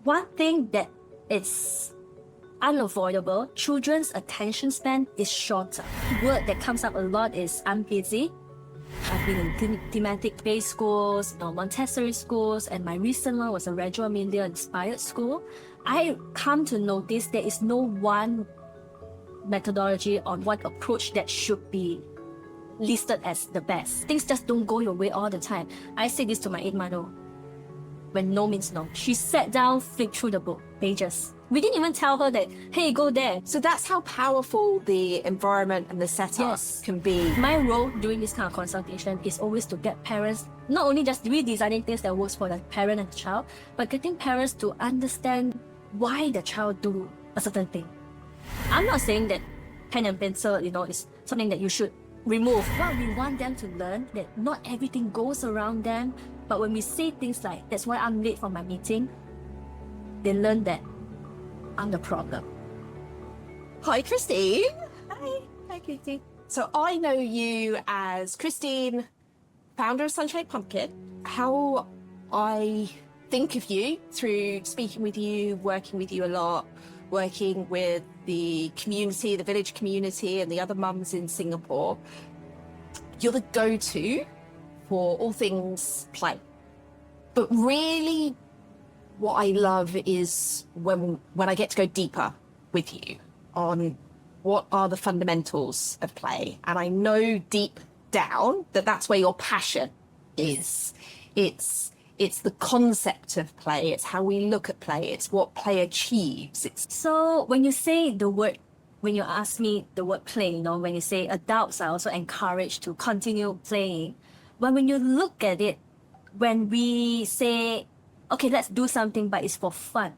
One thing that is unavoidable, children's attention span is shorter. Word that comes up a lot is I'm busy. I've been in thematic-based schools, Montessori schools, and my recent one was a Reggio Emilia-inspired school. I come to notice there is no one methodology or one approach that should be listed as the best. Things just don't go your way all the time. I say this to my 8-month-old. When no means no. She sat down, flipped through the book, pages. We didn't even tell her that, hey, go there. So that's how powerful the environment and the setup can be. My role during this kind of consultation is always to get parents, not only just redesigning things that works for the parent and the child, but getting parents to understand why the child do a certain thing. I'm not saying that pen and pencil, is something that you should remove. What we want them to learn, that not everything goes around them, but when we say things like, that's why I'm late for my meeting, they learn that I'm the problem. Hi, Christine. Hi, Kitty. So I know you as Christine, founder of Sunshine Pumpkin. How I think of you through speaking with you, working with you a lot, working with the community, the village community, and the other mums in Singapore. You're the go-to for all things play. But really, what I love is when I get to go deeper with you on what are the fundamentals of play. And I know deep down that that's where your passion is. It's the concept of play. It's how we look at play. It's what play achieves. So when you say the word, when you ask me the word play, when you say adults are also encouraged to continue playing, but when you look at it, when we say, okay, let's do something, but it's for fun.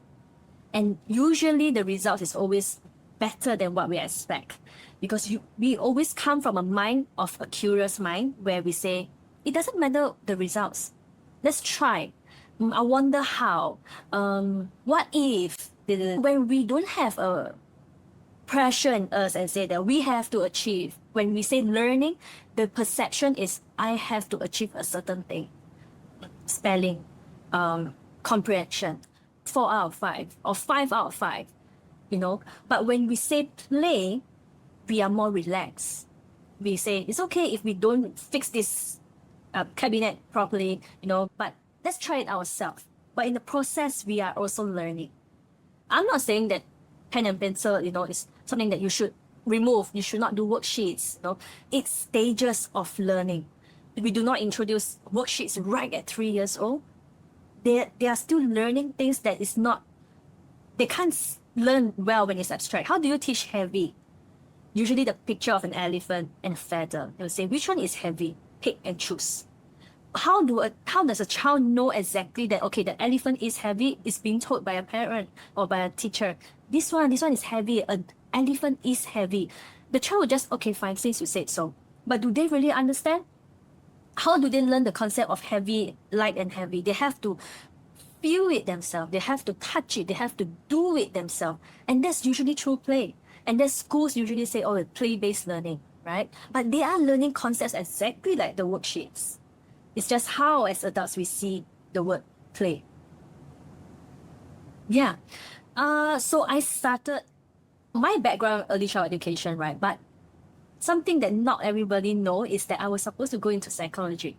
And usually the result is always better than what we expect. Because we always come from a mind of a curious mind where we say, it doesn't matter the results. Let's try. I wonder how. What if, when we don't have a pressure in us and say that we have to achieve, when we say learning, the perception is I have to achieve a certain thing. Spelling, comprehension, 4 out of 5 or 5 out of 5, But when we say play, we are more relaxed. We say it's okay if we don't fix this cabinet properly, but let's try it ourselves. But in the process, we are also learning. I'm not saying that pen and pencil, is something that you should remove. You should not do worksheets. It's stages of learning. We do not introduce worksheets right at 3 years old. They are still learning things that is not, they can't learn well when it's abstract. How do you teach heavy? Usually the picture of an elephant and a feather. They will say, which one is heavy? Pick and choose. How does a child know exactly that, okay, the elephant is heavy, is being told by a parent or by a teacher. This one is heavy, an elephant is heavy. The child will just, okay, fine, since you said so. But do they really understand? How do they learn the concept of heavy, light and heavy? They have to feel it themselves. They have to touch it. They have to do it themselves. And that's usually through play. And then schools usually say, oh, play-based learning, right? But they are learning concepts exactly like the worksheets. It's just how, as adults, we see the word play. Yeah. So I started my background, early child education, right? But something that not everybody knows is that I was supposed to go into psychology.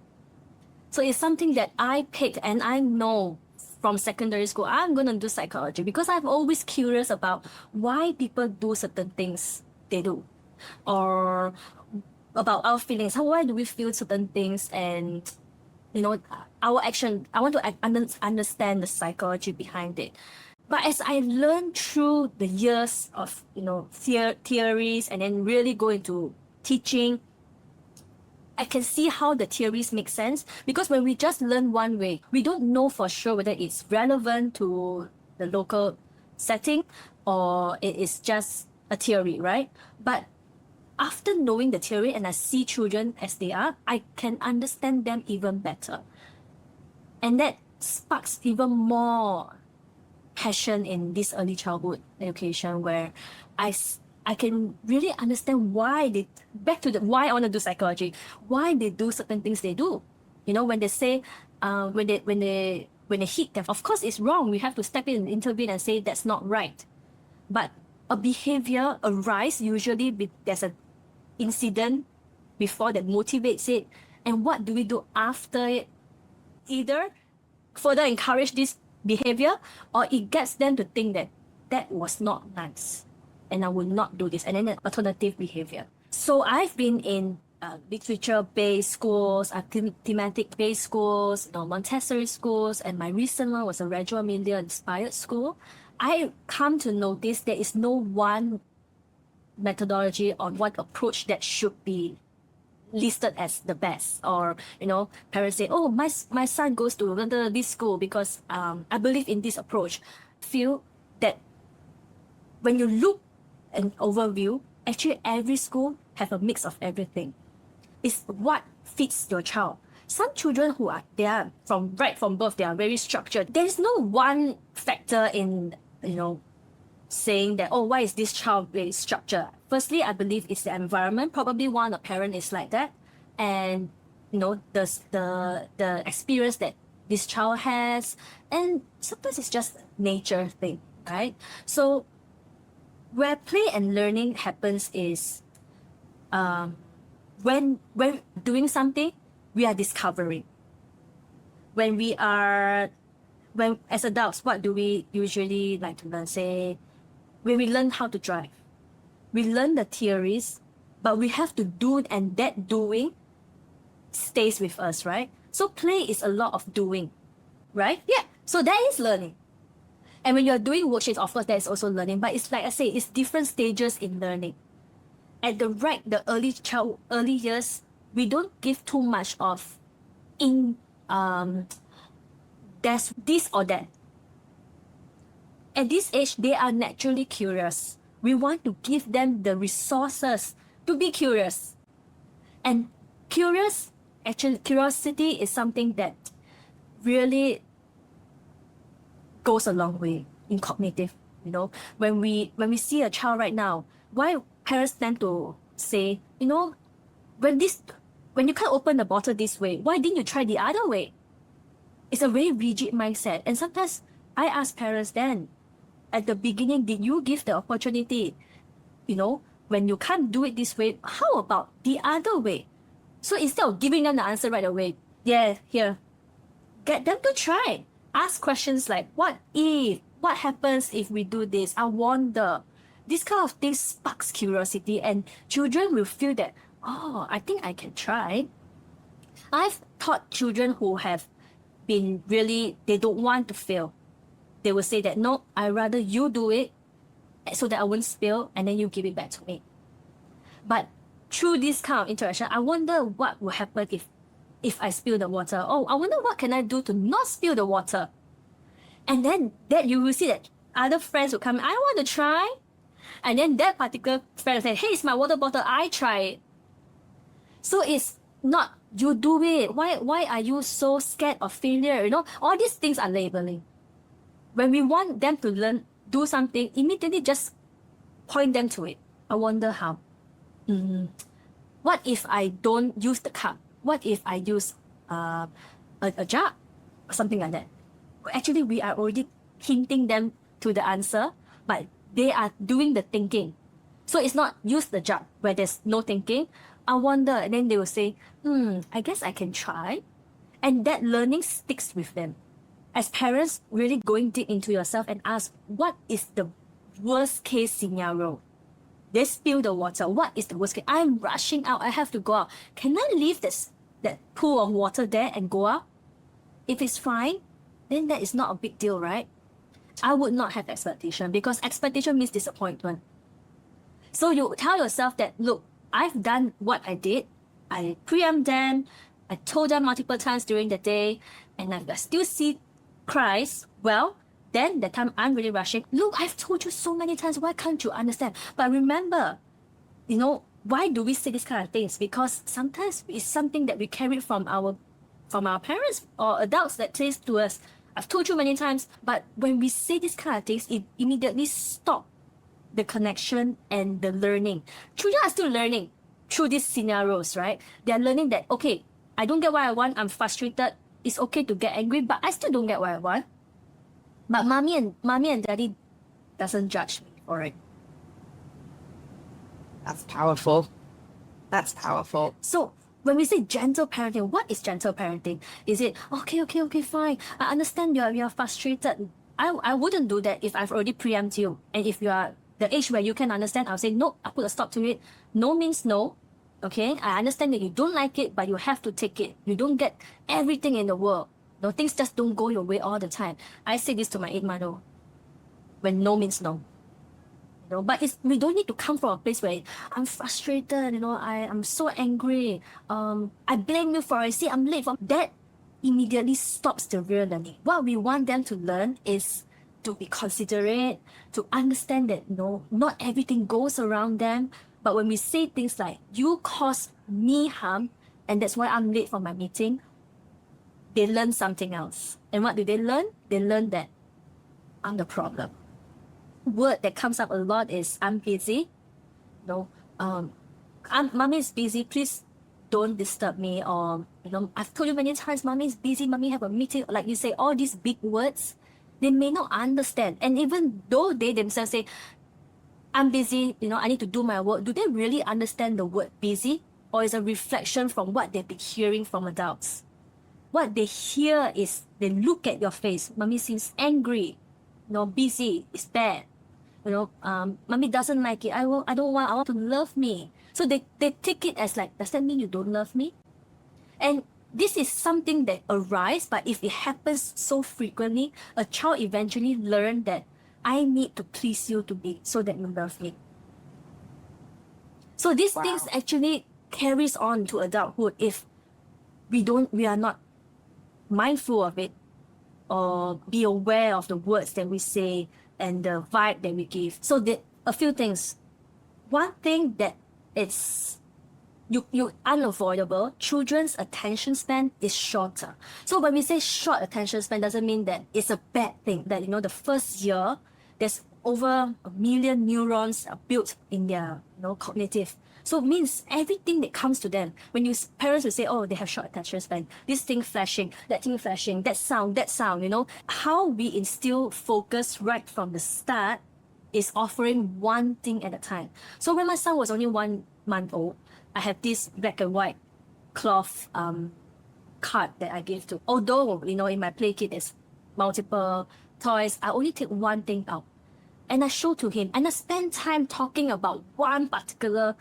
So it's something that I picked, and I know from secondary school, I'm going to do psychology because I'm always curious about why people do certain things they do, or about our feelings. Why do we feel certain things? And, our action, I want to understand the psychology behind it. But as I learned through the years of, theories and then really go into teaching, I can see how the theories make sense. Because when we just learn one way, we don't know for sure whether it's relevant to the local setting or it is just a theory, right? But after knowing the theory and I see children as they are, I can understand them even better. And that sparks even more passion in this early childhood education where I can really understand why why I want to do psychology, why they do certain things they do. When they say, when they when they hit them, of course it's wrong. We have to step in and intervene and say that's not right. But a behavior arise usually there's an incident before that motivates it. And what do we do after it? Either further encourage this behavior, or it gets them to think that that was not nice and I will not do this, and then an alternative behavior. So I've been in literature-based schools, thematic-based schools, Montessori schools, and my recent one was a Reggio Emilia-inspired school. I come to notice there is no one methodology or one approach that should be listed as the best, or parents say, oh, my son goes to this school because I believe in this approach. Feel that when you look and overview, actually every school have a mix of everything. It's what fits your child. Some children they are right from birth, they are very structured. There is no one factor in saying that, oh, why is this child very structured? Firstly, I believe it's the environment. Probably one a parent is like that, and the experience that this child has, and sometimes it's just nature thing, right? So where play and learning happens is when doing something, we are discovering. When as adults, what do we usually like to learn? Say, when we learn how to drive, we learn the theories, but we have to do, and that doing stays with us, right? So play is a lot of doing, right? Yeah. So that is learning. And when you're doing worksheets, of course, that is also learning. But it's like I say, it's different stages in learning. At the early years, we don't give too much of there's this or that. At this age, they are naturally curious. We want to give them the resources to be curious. And curiosity is something that really goes a long way in cognitive. When we see a child right now, why parents tend to say, when you can't open the bottle this way, why didn't you try the other way? It's a very rigid mindset. And sometimes I ask parents then, at the beginning, did you give the opportunity? When you can't do it this way, how about the other way? So instead of giving them the answer right away, yeah, here, get them to try. Ask questions like, what happens if we do this? I wonder. This kind of thing sparks curiosity, and children will feel that, oh, I think I can try. I've taught children who have been they don't want to fail. They will say that, no, I'd rather you do it so that I won't spill, and then you give it back to me. But through this kind of interaction, I wonder what will happen if I spill the water. Oh, I wonder what can I do to not spill the water. And then that you will see that other friends will come, I want to try. And then that particular friend will say, hey, it's my water bottle, I try it. So it's not you do it. Why are you so scared of failure? All these things are labeling. When we want them to learn, do something, immediately just point them to it. I wonder how. What if I don't use the cup? What if I use a jar? Or something like that. Actually, we are already hinting them to the answer, but they are doing the thinking. So it's not use the jar where there's no thinking. I wonder, and then they will say, I guess I can try. And that learning sticks with them. As parents, really going deep into yourself and ask, what is the worst case scenario? They spill the water. What is the worst case? I'm rushing out. I have to go out. Can I leave that pool of water there and go out? If it's fine, then that is not a big deal, right? I would not have expectation, because expectation means disappointment. So you tell yourself that, look, I've done what I did. I preempt them. I told them multiple times during the day, and I still see cries. Well, then that time I'm really rushing. Look, I've told you so many times. Why can't you understand? But remember, why do we say this kind of things? Because sometimes it's something that we carry from our parents or adults that says to us, I've told you many times. But when we say this kind of things, it immediately stops the connection and the learning. Children are still learning through these scenarios, right? They're learning that, okay, I don't get what I want, I'm frustrated. it's okay to get angry, but I still don't get what I want. But mommy and daddy doesn't judge me for it. That's powerful. That's powerful. So when we say gentle parenting, what is gentle parenting? Is it okay, fine? I understand you're frustrated. I wouldn't do that if I've already preempted you. And if you are the age where you can understand, I'll say no, I'll put a stop to it. No means no. Okay? I understand that you don't like it, but you have to take it. You don't get everything in the world. No, things just don't go your way all the time. I say this to my 8-month-old. When no means no. You know, but we don't need to come from a place where I'm frustrated, you know, I'm so angry. I blame you for it. See, I'm late for that. Immediately stops the real learning. What we want them to learn is to be considerate, to understand that, you know, not everything goes around them. But when we say things like, you caused me harm, and that's why I'm late for my meeting, they learn something else. And what do they learn? They learn that I'm the problem. Word that comes up a lot is I'm busy. No, mommy is busy. Please don't disturb me. Or, you know, I've told you many times, mommy is busy. Mommy have a meeting. Like you say, all these big words, they may not understand. And even though they themselves say, I'm busy, you know, I need to do my work. Do they really understand the word busy? Or is a reflection from what they've been hearing from adults? What they hear is they look at your face. Mommy seems angry. You know, busy. It's bad. You know, mommy doesn't like it. I want to love me. So they take it as like, does that mean you don't love me? And this is something that arises, but if it happens so frequently, a child eventually learns that I need to please you to be so that you love me. So these things actually carries on to adulthood if we are not mindful of it or be aware of the words that we say and the vibe that we give. So a few things. One thing that it's you unavoidable, children's attention span is shorter. So when we say short attention span, doesn't mean that it's a bad thing. That, you know, the first year, there's over 1 million neurons are built in their, you know, cognitive. So it means everything that comes to them. When parents will say, oh, they have short attention span, this thing flashing, that sound, you know, how we instill focus right from the start is offering one thing at a time. So when my son was only 1 month old, I have this black and white cloth card that I give to. Although, you know, in my play kit there's multiple toys, I only take one thing out. And I show to him, and I spend time talking about one particular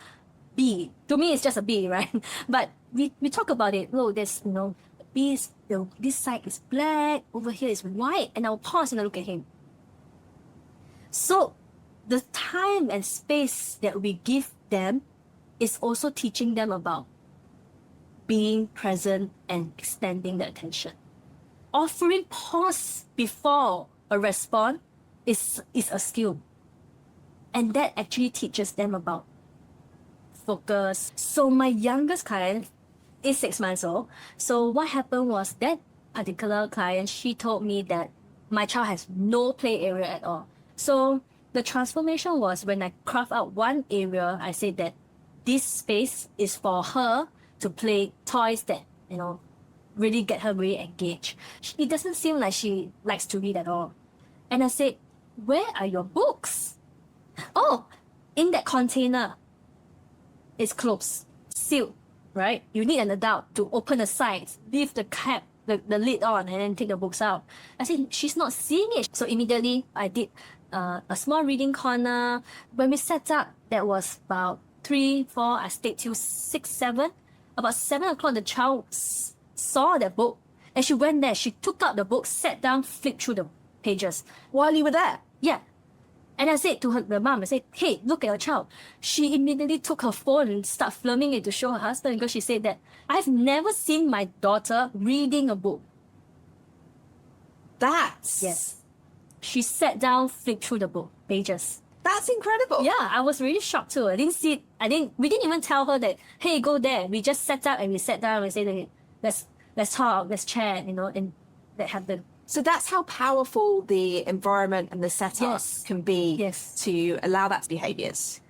bee. To me, it's just a bee, right? But we talk about it. Look, there's, you know, bees, this side is black, over here is white, and I'll pause and I look at him. So the time and space that we give them is also teaching them about being present and extending the attention. Offering pause before a response is a skill. And that actually teaches them about focus. So my youngest client is 6 months old. So what happened was that particular client, she told me that my child has no play area at all. So the transformation was when I craft out one area, I said that this space is for her to play toys that, you know, really get her really engaged. It doesn't seem like she likes to read at all. And I said, where are your books? Oh, in that container. It's closed, sealed, right? You need an adult to open the sides, leave the cap, the lid on, and then take the books out. I said, she's not seeing it. So immediately I did a small reading corner. When we set up, that was about 3, 4, I stayed till 6, 7. About 7 o'clock, the child saw that book and she went there. She took out the book, sat down, flipped through the pages. While you were there? Yeah. And I said to her, the mom, I said, hey, look at your child. She immediately took her phone and started filming it to show her husband because she said that I've never seen my daughter reading a book. Yes. She sat down, flipped through the book, pages. That's incredible. Yeah, I was really shocked too. We didn't even tell her that, hey, go there. We just sat up and we sat down and we said, let's talk, let's chat, you know, and that happened. So that's how powerful the environment and the setup can be to allow that behaviours.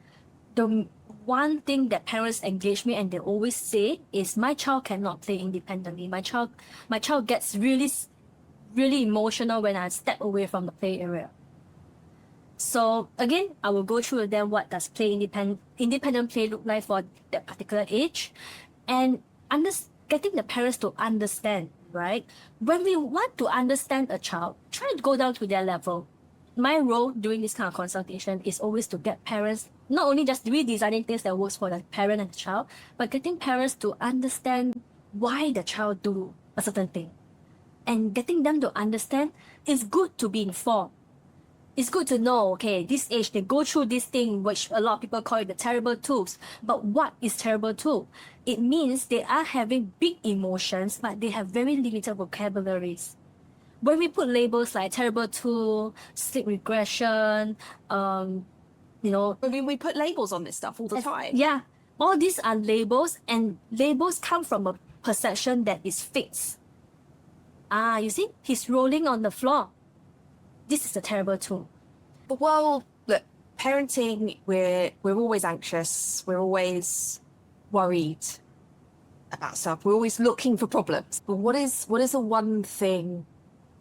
The one thing that parents engage me and they always say is, my child cannot play independently. My child gets really emotional when I step away from the play area. So again, I will go through with them what does independent play look like for that particular age, and getting the parents to understand, right? When we want to understand a child, try to go down to their level. My role during this kind of consultation is always to get parents, not only just redesigning things that works for the parent and the child, but getting parents to understand why the child do a certain thing. And getting them to understand it's good to be informed. It's good to know, okay, this age, they go through this thing, which a lot of people call it the terrible twos. But what is terrible two? It means they are having big emotions, but they have very limited vocabularies. When we put labels like terrible two, sleep regression, We put labels on this stuff all the time. yeah, all these are labels, and labels come from a perception that is fixed. You see, he's rolling on the floor. This is a terrible tool. Well, look, parenting, we're always anxious. We're always worried about stuff. We're always looking for problems. But what is the one thing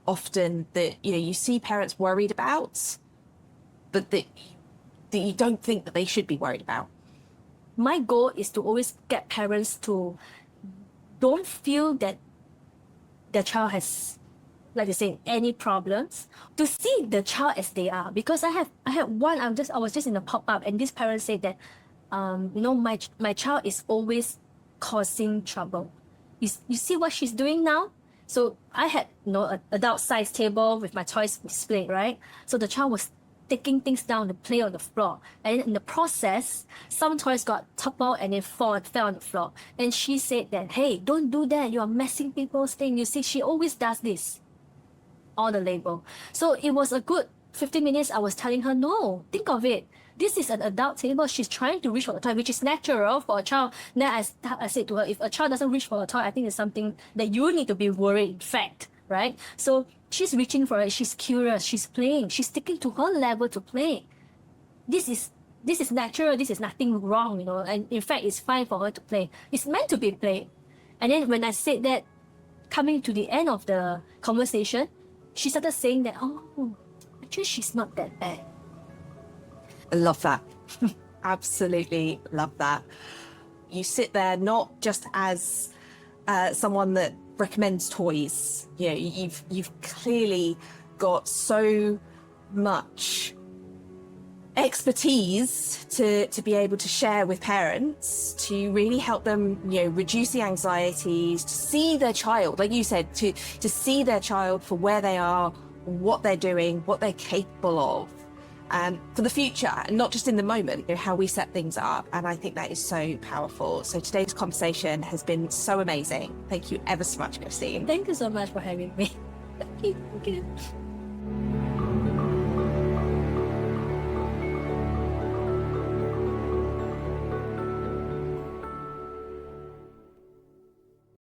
often that you see parents worried about, but that you don't think that they should be worried about? My goal is to always get parents to don't feel that their child has, like they say, any problems, to see the child as they are. Because I had one, I was just in a pop-up, and this parent said that, my child is always causing trouble. You see what she's doing now? So I had, an adult-sized table with my toys displayed, right? So the child was taking things down to play on the floor. And in the process, some toys got toppled and then fell on the floor. And she said that, hey, don't do that. You are messing people's things. You see, she always does this. On the label. So it was a good 15 minutes. I was telling her, no, think of it. This is an adult table. She's trying to reach for the toy, which is natural for a child. Then I said to her, if a child doesn't reach for a toy, I think it's something that you need to be worried, in fact, right? So she's reaching for it. She's curious. She's playing. She's sticking to her level to play. This is natural. This is nothing wrong, And in fact, it's fine for her to play. It's meant to be played. And then when I said that, coming to the end of the conversation, she started saying that, oh, actually, she's not that bad. I love that. Absolutely love that. You sit there not just as someone that recommends toys. You've clearly got so much expertise to be able to share with parents to really help them, reduce the anxieties, to see their child, like you said, to see their child for where they are, what they're doing, what they're capable of, for the future, and not just in the moment, how we set things up. And I think that is so powerful. So today's conversation has been so amazing. Thank you ever so much, Christine. Thank you so much for having me. Thank you.